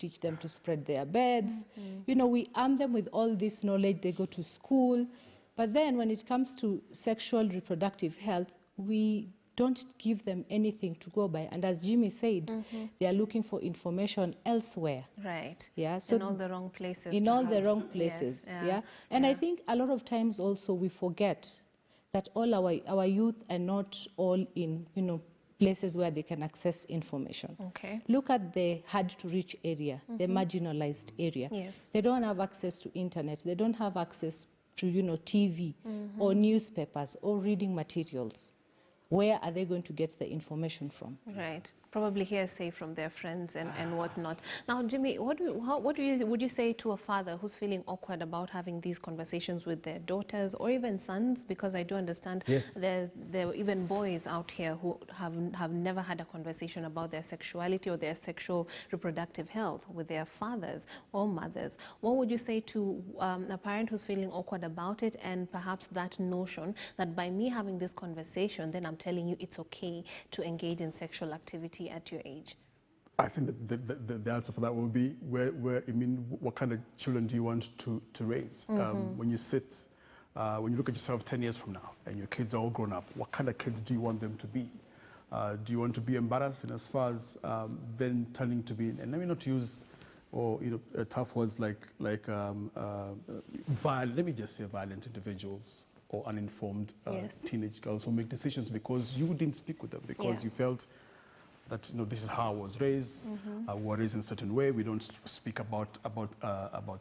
teach them to spread their beds. You know, we arm them with all this knowledge. They go to school. But then when it comes to sexual reproductive health, we don't give them anything to go by. And as Jimmy said, they are looking for information elsewhere. Right. Yeah. So in all the wrong places. In all the wrong places. Yes. Yeah. And I think a lot of times also we forget that all our youth are not all in, you know, places where they can access information. Okay. Look at the hard-to-reach area, the marginalized area. Yes. They don't have access to internet. They don't have access to, you know, TV or newspapers or reading materials. Where are they going to get the information from? Right. Probably hearsay from their friends and whatnot. Now, Jimmy, would you say to a father who's feeling awkward about having these conversations with their daughters or even sons? Because I do understand there are even boys out here who have never had a conversation about their sexuality or their sexual reproductive health with their fathers or mothers. What would you say to a parent who's feeling awkward about it, and perhaps that notion that by me having this conversation, then I'm telling you it's okay to engage in sexual activity at your age? I think that the answer for that will be I mean, what kind of children do you want to raise? When you sit, when you look at yourself 10 years from now and your kids are all grown up, what kind of kids do you want them to be? Do you want to be embarrassed in as far as then turning to be, and let me not use tough words like violent, let me just say violent individuals or uninformed teenage girls who make decisions because you didn't speak with them, because you felt that, you know, this is how I was raised. We were raised in a certain way. We don't speak about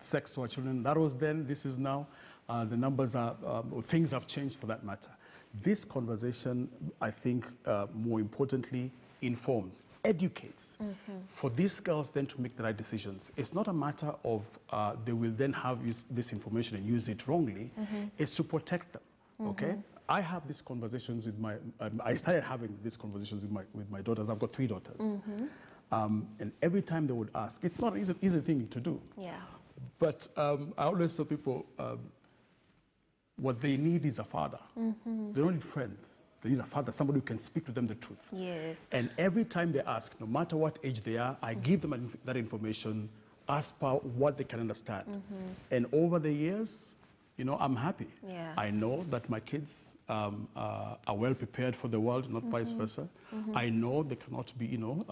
sex to our children. That was then. This is now. The numbers are. Things have changed for that matter. This conversation, I think, more importantly, informs, educates. For these girls then to make the right decisions. It's not a matter of they will then have this information and use it wrongly. It's to protect them. Okay. I have these conversations with I started having these conversations with my daughters. I've got 3 daughters. And every time they would ask, it's not an easy thing to do. Yeah. But I always tell people, what they need is a father. They don't need friends. They need a father, somebody who can speak to them the truth. Yes. And every time they ask, no matter what age they are, I give them that information as per what they can understand. And over the years, you know, I'm happy. Yeah. I know that my kids are well prepared for the world, not vice versa. I know they cannot be, you know,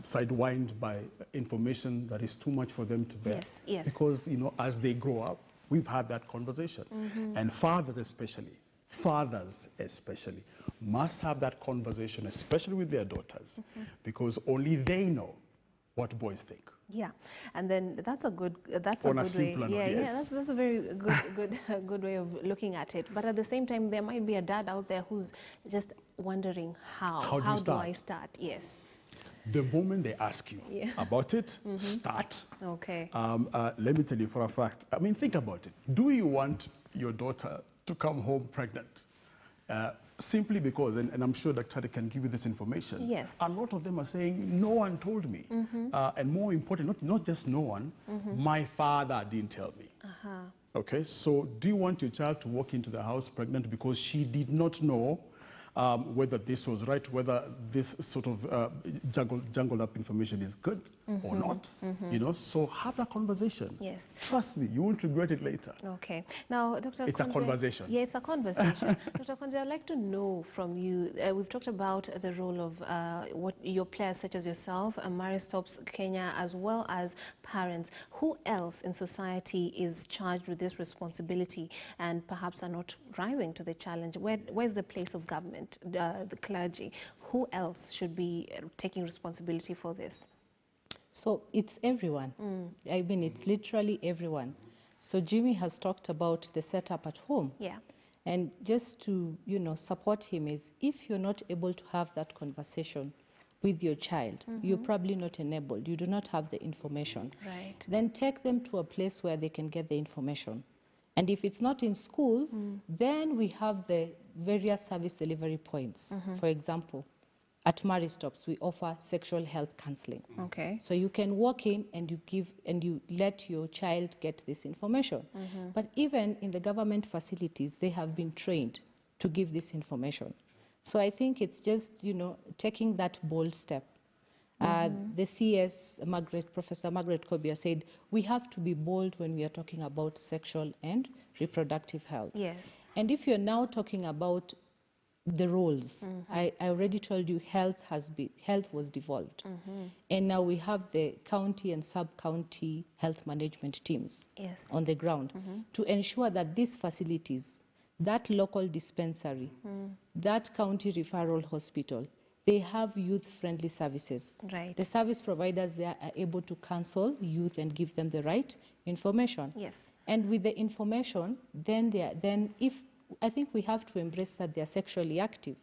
sidewinded by information that is too much for them to bear. Yes, yes. Because, you know, as they grow up, we've had that conversation. And fathers especially, must have that conversation, especially with their daughters, because only they know what boys think. Yeah, and then that's a good way. Yeah, that's a very good way of looking at it. But at the same time, there might be a dad out there who's just wondering how do I start? Yes. The moment they ask you about it, start. Okay. Let me tell you for a fact. I mean, think about it. Do you want your daughter to come home pregnant? Simply because, and I'm sure Dr. Tade can give you this information, a lot of them are saying, no one told me. And more important, not just no one, my father didn't tell me. Okay, so do you want your child to walk into the house pregnant because she did not know whether this was right, whether this sort of jungled up information is good or not, you know? So have that conversation. Yes. Trust me, you won't regret it later. Okay. Now, Dr. It's a conversation. Yeah, it's a conversation. Dr. Konje, I'd like to know from you, we've talked about the role of what your players such as yourself, Maristops Kenya, as well as parents. Who else in society is charged with this responsibility and perhaps are not rising to the challenge? Where's the place of government? The clergy, who else should be taking responsibility for this? So it's everyone. I mean, it's literally everyone. So Jimmy has talked about the setup at home. Yeah. And just to, you know, support him is, if you're not able to have that conversation with your child, you're probably not enabled, you do not have the information. Right. Then take them to a place where they can get the information. And if it's not in school, then we have the various service delivery points. For example, at Maristops, we offer sexual health counseling. Okay. So you can walk in and you let your child get this information. But even in the government facilities, they have been trained to give this information. So I think it's just, you know, taking that bold step. The CS, Professor Margaret Kobia said, we have to be bold when we are talking about sexual and reproductive health. Yes. And if you're now talking about the roles, I already told you health was devolved. And now we have the county and sub-county health management teams on the ground to ensure that these facilities, that local dispensary, that county referral hospital, they have youth-friendly services. Right. The service providers there are able to counsel youth and give them the right information. Yes. And with the information, I think we have to embrace that they are sexually active.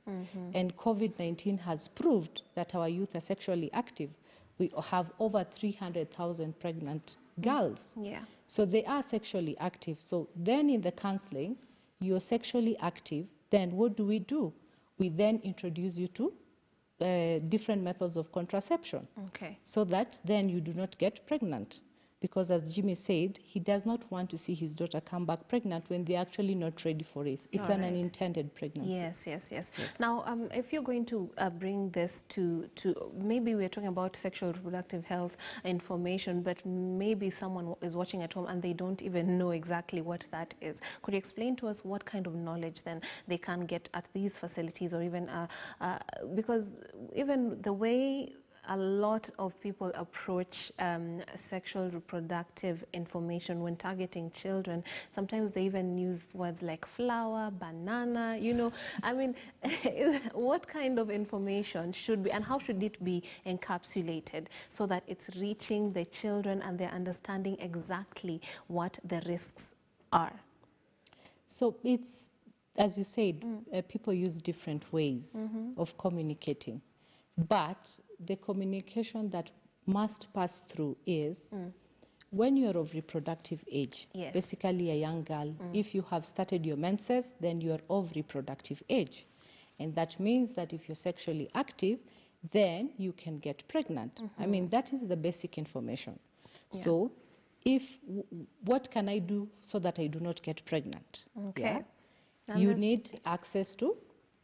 And COVID-19 has proved that our youth are sexually active. We have over 300,000 pregnant girls. Yeah. So they are sexually active. So then in the counseling, you're sexually active, then what do? We then introduce you to different methods of contraception. Okay. So that then you do not get pregnant. Because as Jimmy said, he does not want to see his daughter come back pregnant when they're actually not ready for it. It's an unintended pregnancy. Yes. Now, if you're going to bring this to maybe we're talking about sexual reproductive health information, but maybe someone is watching at home and they don't even know exactly what that is. Could you explain to us what kind of knowledge then they can get at these facilities, or even, because even the way a lot of people approach sexual reproductive information when targeting children, sometimes they even use words like flower, banana, you know. I mean, what kind of information should be, and how should it be encapsulated so that it's reaching the children and they're understanding exactly what the risks are? So it's, as you said, people use different ways of communicating. But the communication that must pass through is when you're of reproductive age, basically a young girl, if you have started your menses, then you're of reproductive age. And that means that if you're sexually active, then you can get pregnant. I mean, that is the basic information. Yeah. So what can I do so that I do not get pregnant? Okay. Yeah? You need access to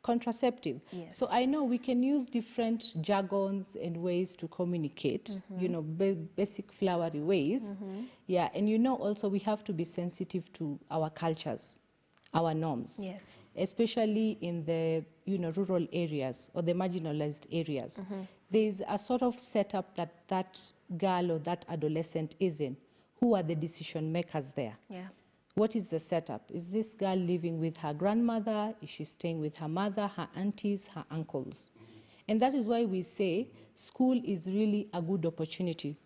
contraceptive. Yes. So I know we can use different jargons and ways to communicate, you know, basic flowery ways. Yeah, and you know also we have to be sensitive to our cultures, our norms. Yes. Especially in the, you know, rural areas or the marginalized areas. There's a sort of setup that girl or that adolescent is in. Who are the decision makers there? Yeah. What is the setup? Is this girl living with her grandmother? Is she staying with her mother, her aunties, her uncles? And that is why we say school is really a good opportunity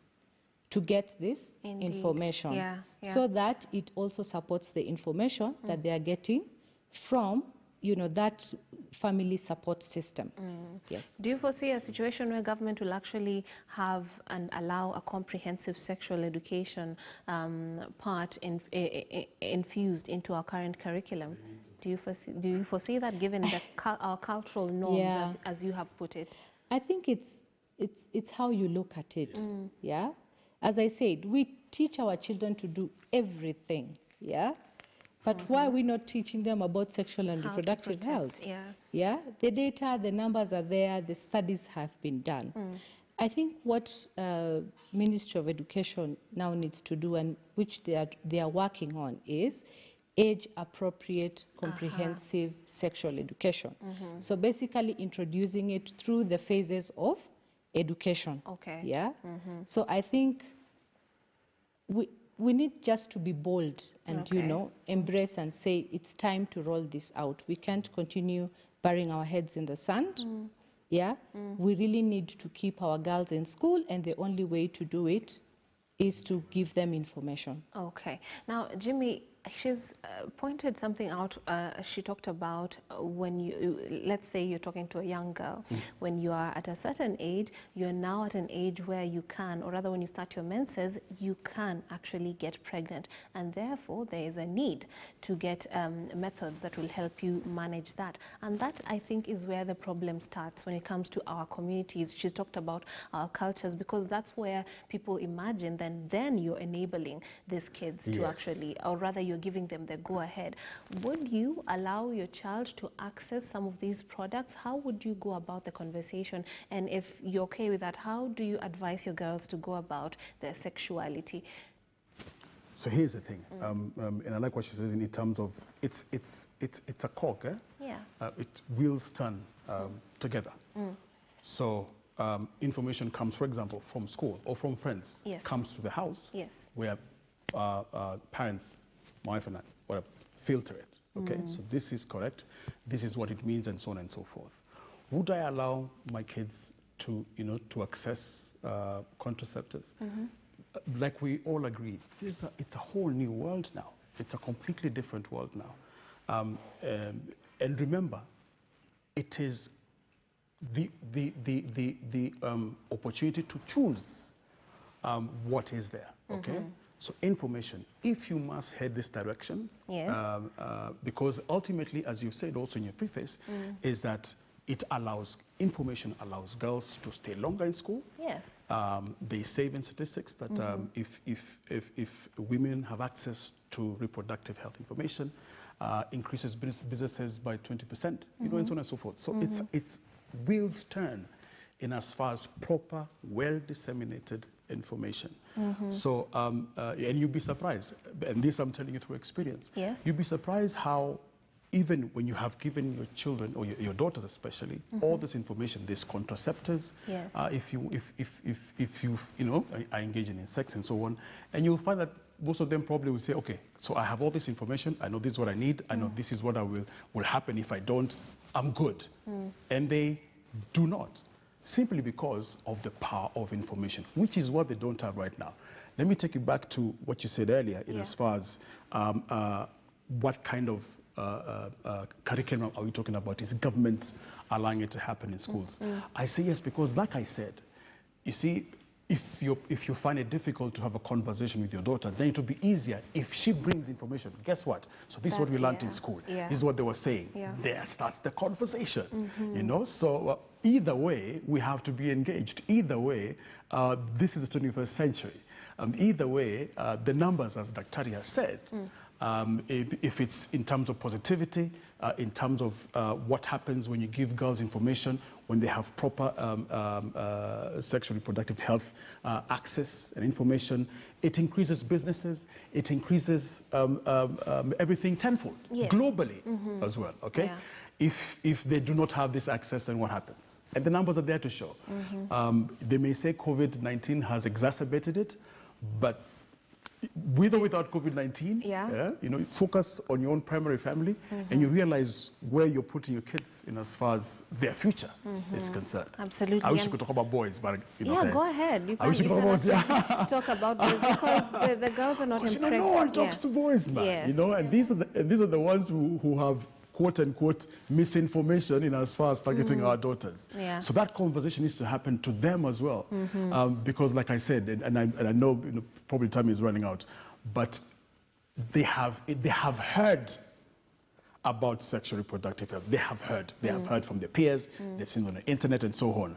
to get this information. So that it also supports the information that they are getting from, you know, that family support system. Yes. Do you foresee a situation where government will actually have and allow a comprehensive sexual education part infused into our current curriculum? Do you foresee that, given our cultural norms, as you have put it? I think it's how you look at it. Yeah. As I said, we teach our children to do everything. Yeah. But why are we not teaching them about sexual and reproductive health? Yeah, the data, the numbers are there, the studies have been done. I think what Ministry of Education now needs to do, and which they are working on, is age-appropriate, comprehensive sexual education. So basically introducing it through the phases of education. Okay. Yeah. So I think we need just to be bold and, you know, embrace and say it's time to roll this out. We can't continue burying our heads in the sand. Yeah, we really need to keep our girls in school, and the only way to do it is to give them information. Okay. Now, Jimmy, she's pointed something out. She talked about when let's say you're talking to a young girl, when you are at a certain age, you're now at an age where you can, or rather when you start your menses, you can actually get pregnant. And therefore, there is a need to get methods that will help you manage that. And that, I think, is where the problem starts when it comes to our communities. She's talked about our cultures, because that's where people imagine then you're enabling these kids to actually, or rather you're giving them the go-ahead. Would you allow your child to access some of these products? How would you go about the conversation? And if you're okay with that, how do you advise your girls to go about their sexuality? So here's the thing, and I like what she says in terms of it's a cog, eh? Yeah. Wheels turn together. So information comes, for example, from school or from friends, yes. comes to the house, yes. where parents, my wife and I, whatever, filter it. Okay, so this is correct, this is what it means, and so on and so forth. Would I allow my kids to, to access contraceptives? Like we all agree, it's a whole new world now. It's a completely different world now. And remember, it is the opportunity to choose what is there, okay? So information, if you must head this direction, yes. Because ultimately, as you said also in your preface, is that information allows girls to stay longer in school. Yes. They say in statistics that if women have access to reproductive health information, increases businesses by 20%, and so on and so forth. So it's wheels turn in as far as proper, well-disseminated information. So, and you'd be surprised, and this I'm telling you through experience, yes. you'd be surprised how even when you have given your children, or your daughters especially, all this information, there's contraceptives, yes. if you are engaging in sex and so on, and you'll find that most of them probably will say, okay, so I have all this information, I know this is what I need, I know this is what will happen. If I don't, I'm good. And they do not, simply because of the power of information, which is what they don't have right now. Let me take you back to what you said earlier, in as far as what kind of curriculum are we talking about? Is government allowing it to happen in schools? I say yes, because like I said, you see, if you find it difficult to have a conversation with your daughter, then it will be easier if she brings information. Guess what? So this is what we learned in school. This is what they were saying. There starts the conversation, So either way, we have to be engaged. Either way, this is the 21st century. Either way, the numbers, as Dr. has said, if it's in terms of positivity, in terms of what happens when you give girls information, when they have proper sexual reproductive health access and information, it increases businesses, it increases everything tenfold, globally as well, okay? If they do not have this access, then what happens? And the numbers are there to show. They may say COVID-19 has exacerbated it, but with or without COVID-19, focus on your own primary family, and you realize where you're putting your kids in as far as their future is concerned. Absolutely. I wish you could talk about boys, but go ahead. You I wish you could talk about boys, because the girls are not impregnated. No one talks to boys, man. And these are the ones who have quote-unquote misinformation in as far as targeting our daughters. So that conversation needs to happen to them as well. Because like I said, and I know, probably time is running out, but they have heard about sexual reproductive health. They have heard from their peers, they've seen on the internet and so on.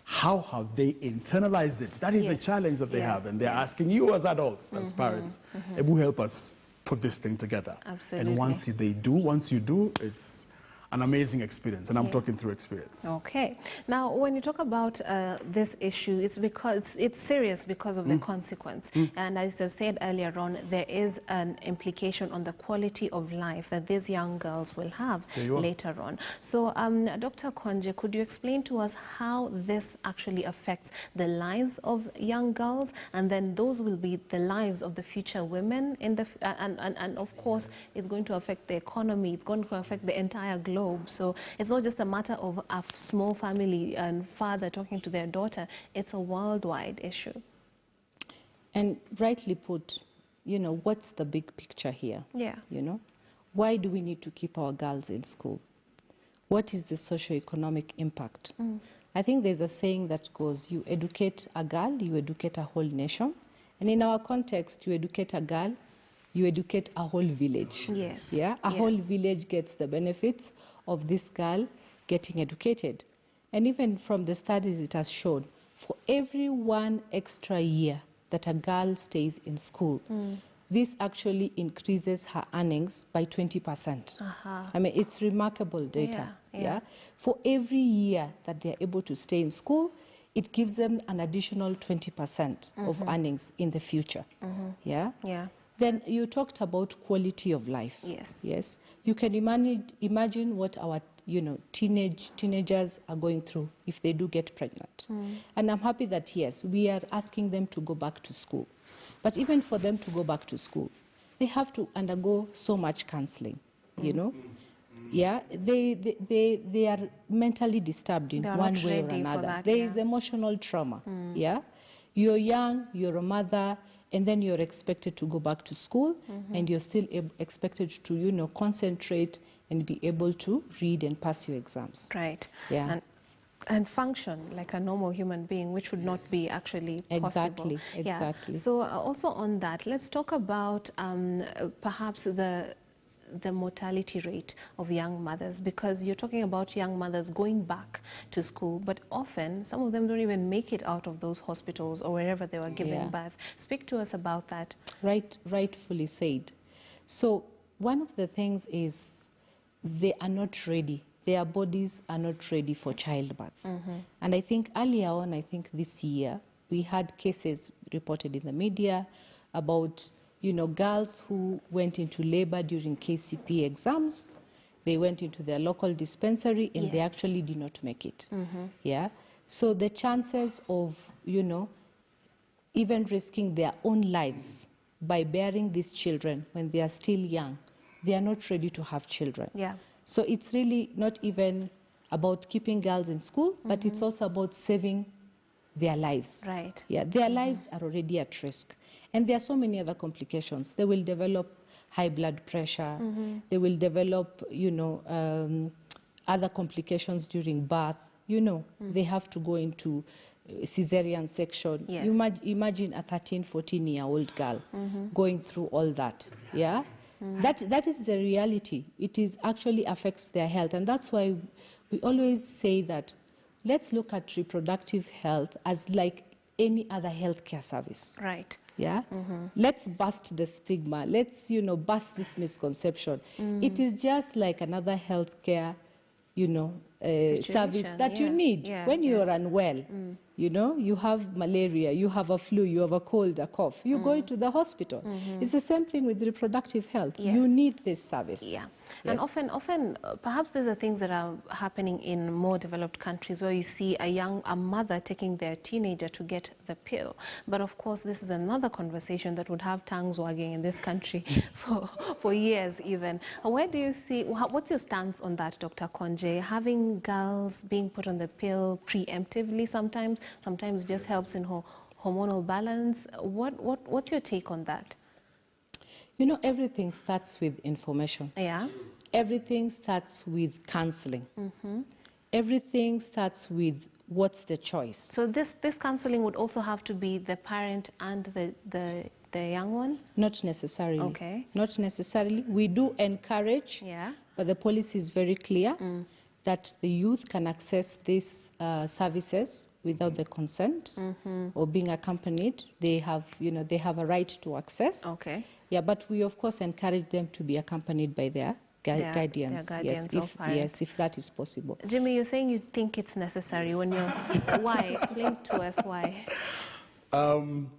How have they internalized it? That is the challenge that they have, and they're asking you as adults, as parents, who help us put this thing together. Absolutely. And once you do, it's an amazing experience, and I'm talking through experience. Okay. Now, when you talk about this issue, it's because it's serious because of the consequence. And as I said earlier on, there is an implication on the quality of life that these young girls will have later on. So, Dr. Konje, could you explain to us how this actually affects the lives of young girls, and then those will be the lives of the future women in the and of course, it's going to affect the economy. It's going to affect the entire globe. So it's not just a matter of a small family and father talking to their daughter. It's a worldwide issue. And rightly put, what's the big picture here? Why do we need to keep our girls in school? What is the socio-economic impact? I think there's a saying that goes, you educate a girl, you educate a whole nation. And in our context, you educate a girl, you educate a whole village. A whole village gets the benefits of this girl getting educated. And even from the studies, it has shown, for every 1 extra year that a girl stays in school, this actually increases her earnings by 20%. I mean, it's remarkable data. Yeah. For every year that they're able to stay in school, it gives them an additional 20% of earnings in the future. Yeah. Then you talked about quality of life. Yes. You can imagine what our teenagers are going through if they do get pregnant. And I'm happy that, yes, we are asking them to go back to school. But even for them to go back to school, they have to undergo so much counseling, you know. Yeah, they are mentally disturbed in one way or another. There is emotional trauma. Yeah, you're young, you're a mother, and then you're expected to go back to school, and you're still expected to, concentrate and be able to read and pass your exams. Right. Yeah. And function like a normal human being, which would not be actually possible. Exactly. So also on that, let's talk about perhaps the mortality rate of young mothers, because you're talking about young mothers going back to school, but often some of them don't even make it out of those hospitals or wherever they were giving birth. Speak to us about that. Rightfully said. So one of the things is they are not ready. Their bodies are not ready for childbirth. And I think earlier on, I think this year, we had cases reported in the media about girls who went into labor during KCP exams. They went into their local dispensary and they actually did not make it. Yeah. So the chances of, even risking their own lives by bearing these children when they are still young, they are not ready to have children. Yeah. So it's really not even about keeping girls in school, but it's also about saving their lives. Right. Yeah, their lives are already at risk. And there are so many other complications. They will develop high blood pressure. They will develop, other complications during birth. They have to go into cesarean section. Yes. You imagine a 13, 14-year-old girl going through all that. Yeah. That is the reality. It actually affects their health. And that's why we always say that let's look at reproductive health as like any other healthcare service. Right. Yeah? Let's bust the stigma. Let's, bust this misconception. It is just like another healthcare, service that you need when you're unwell. You have malaria, you have a flu, you have a cold, a cough. You go into the hospital. It's the same thing with reproductive health. You need this service. Yeah. And often, perhaps these are things that are happening in more developed countries where you see a mother taking their teenager to get the pill. But of course, this is another conversation that would have tongues wagging in this country for years even. Where do you see, what's your stance on that, Dr. Konje? Having girls being put on the pill preemptively sometimes just helps in hormonal balance. What's your take on that? Everything starts with information. Yeah. Everything starts with counseling. Everything starts with what's the choice. So this counseling would also have to be the parent and the young one? Not necessarily. Okay. Not necessarily. We do encourage, but the policy is very clear that the youth can access these services without the consent or being accompanied. They have, they have a right to access. Okay. Yeah, but we of course encourage them to be accompanied by their guardians. Their guardians yes, if that is possible. Jimmy, you're saying you think it's necessary when you're... Why? Explain to us why. And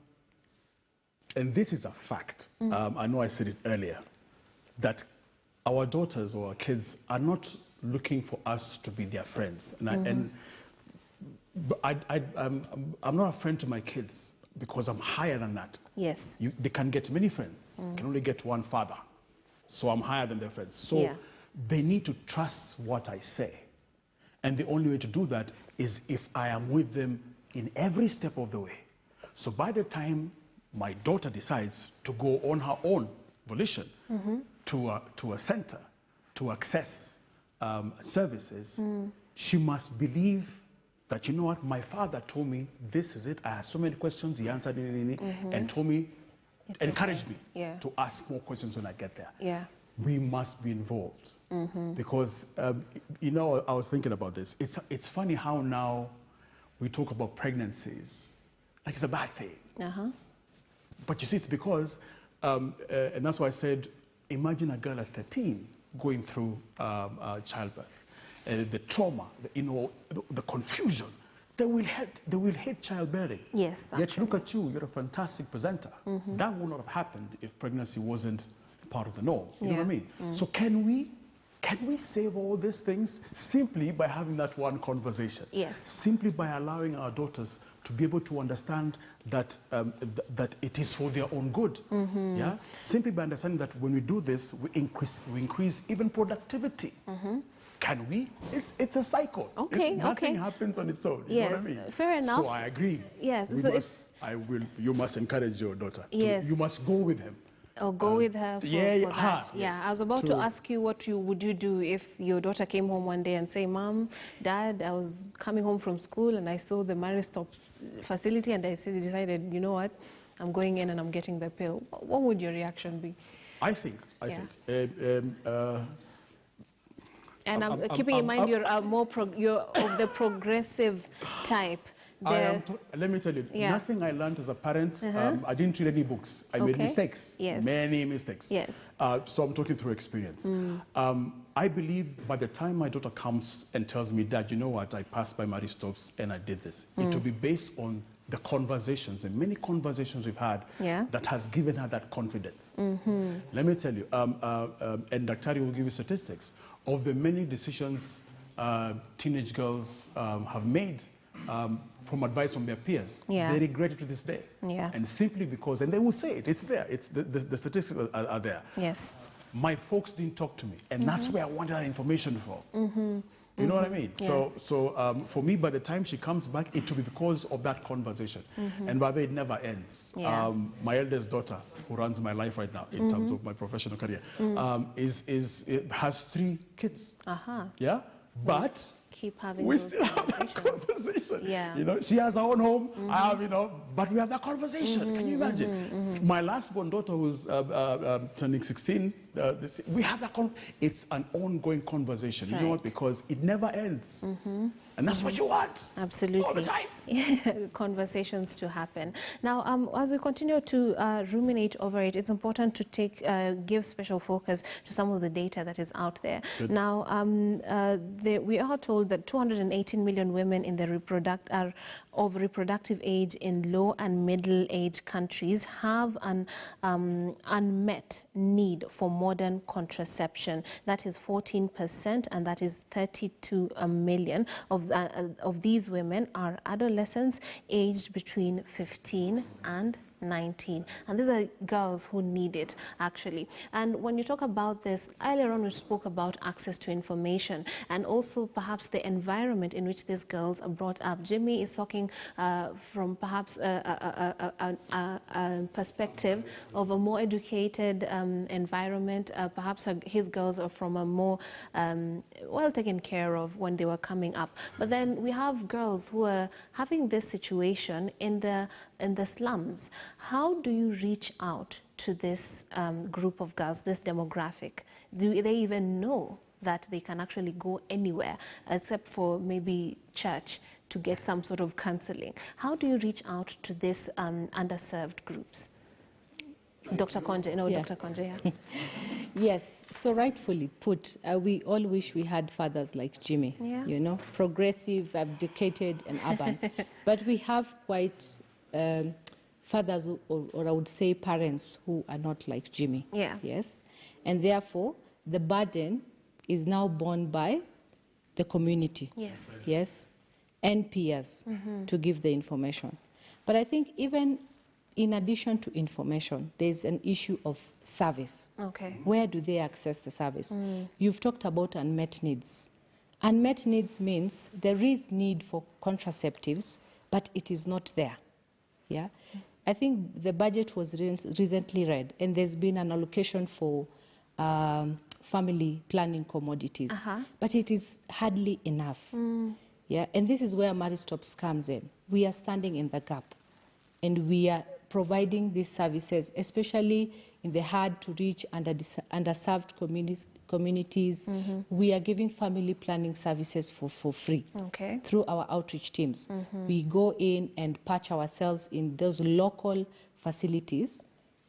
this is a fact. I know I said it earlier, that our daughters or our kids are not looking for us to be their friends. And I'm not a friend to my kids because I'm higher than that. Yes. They can get many friends. Can only get one father. So I'm higher than their friends. So they need to trust what I say. And the only way to do that is if I am with them in every step of the way. So by the time my daughter decides to go on her own volition to a center to access services, she must believe that, you know what, my father told me this is it. I had so many questions, he answered and told me, encouraged me to ask more questions when I get there. Yeah. We must be involved. Because, I was thinking about this. It's funny how now we talk about pregnancies like it's a bad thing. But you see, it's because And that's why I said, imagine a girl at 13 going through childbirth. The trauma, the confusion. They will hate childbearing. Yes, Yet look at you, you're a fantastic presenter. That would not have happened if pregnancy wasn't part of the norm. You know what I mean? So can we save all these things simply by having that one conversation? Yes. Simply by allowing our daughters to be able to understand that that it is for their own good. Yeah. Simply by understanding that when we do this, we increase even productivity. Can we? It's a cycle. Okay. Nothing happens on its own. You know what I mean? Fair enough. So I agree. Yes. You must encourage your daughter. Yes. You must go with him. Or go with her for that. Yes, yeah, I was about to ask you what would you do if your daughter came home one day and say, Mom, Dad, I was coming home from school and I saw the marriage stop facility and I decided, you know what, I'm going in and I'm getting the pill. What would your reaction be? I think. And I'm keeping in mind you're of the progressive type. Let me tell you, nothing I learned as a parent, I didn't read any books. I made mistakes, many mistakes. Yes. So I'm talking through experience. I believe by the time my daughter comes and tells me, Dad, you know what, I passed by marriage stops and I did this, it will be based on the conversations and many conversations we've had that has given her that confidence. Let me tell you, and Daktari will give you statistics of the many decisions teenage girls have made from advice from their peers. They regret it to this day. And simply because, and they will say it, it's there, the statistics are there. Yes. My folks didn't talk to me, and that's where I wanted that information from. You know what I mean? Yes. So for me, by the time she comes back, it will be because of that conversation. And by the way, it never ends. My eldest daughter, who runs my life right now in terms of my professional career, has 3 kids. Yeah? But we still have that conversation. You know, she has her own home. I have, you know, but we have that conversation. Can you imagine? My last born daughter, who's turning 16, we have that. It's an ongoing conversation. You know what? Because it never ends. And that's what you want. Absolutely. All the time. Conversations to happen. Now, as we continue to ruminate over it, it's important to give special focus to some of the data that is out there. Now, we are told that 218 million women in the reproductive age in low and middle age countries have an unmet need for modern contraception. That is 14%, and that is 32 million of these women are adolescents aged between 15 and 19, and these are girls who need it, actually. And when you talk about this, earlier on we spoke about access to information and also perhaps the environment in which these girls are brought up. Jimmy is talking from perhaps a perspective of a more educated environment. Perhaps his girls are from a more well taken care of when they were coming up. But then we have girls who are having this situation in the slums. How do you reach out to this group of girls, this demographic? Do they even know that they can actually go anywhere except for maybe church to get some sort of counseling? How do you reach out to this underserved groups? Dr. Konje, Dr. Konje, Yes, so rightfully put, we all wish we had fathers like Jimmy, you know, progressive, abdicated and urban. But we have quite fathers, or I would say parents, who are not like Jimmy. Yes. And therefore, the burden is now borne by the community. Yes. And peers to give the information. But I think even in addition to information, there's an issue of service. Where do they access the service? You've talked about unmet needs. Unmet needs means there is need for contraceptives, but it is not there. Yeah, I think the budget was recently read, and there's been an allocation for family planning commodities, but it is hardly enough. Yeah, and this is where Marriage Stops comes in. We are standing in the gap, and we are providing these services, especially in the hard-to-reach and underserved communities. We are giving family planning services for free through our outreach teams. We go in and patch ourselves in those local facilities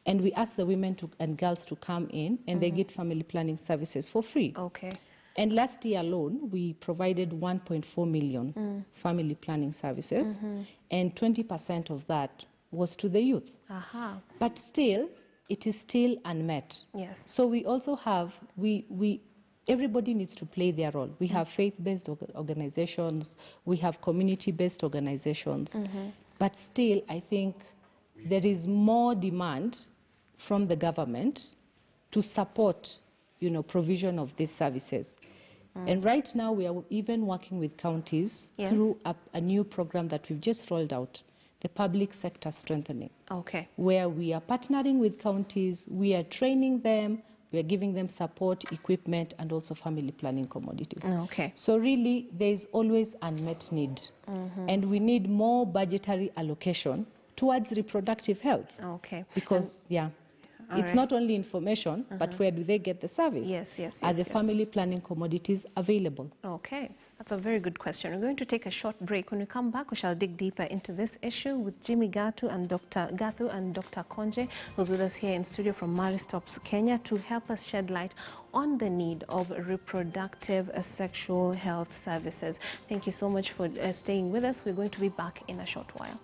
And we ask the women and girls to come in, and they get family planning services for free. Okay. And last year alone, we provided 1.4 million family planning services, and 20% of that was to the youth. But still, it is still unmet. Yes. So we also have, everybody needs to play their role. We have faith-based organizations, we have community-based organizations, but still, I think there is more demand from the government to support, provision of these services. And right now, we are even working with counties through a new program that we've just rolled out, the public sector strengthening. Okay. Where we are partnering with counties, we are training them, we are giving them support, equipment, and also family planning commodities. Okay. So really, there is always unmet need. And we need more budgetary allocation towards reproductive health. Okay. Because, it's not only information, but where do they get the service? Yes, yes, yes. Are the family planning commodities available? Okay, that's a very good question. We're going to take a short break. When we come back, we shall dig deeper into this issue with Jimmy Gathu and Dr. Konje, who's with us here in studio from Maristops, Kenya, to help us shed light on the need of reproductive sexual health services. Thank you so much for staying with us. We're going to be back in a short while.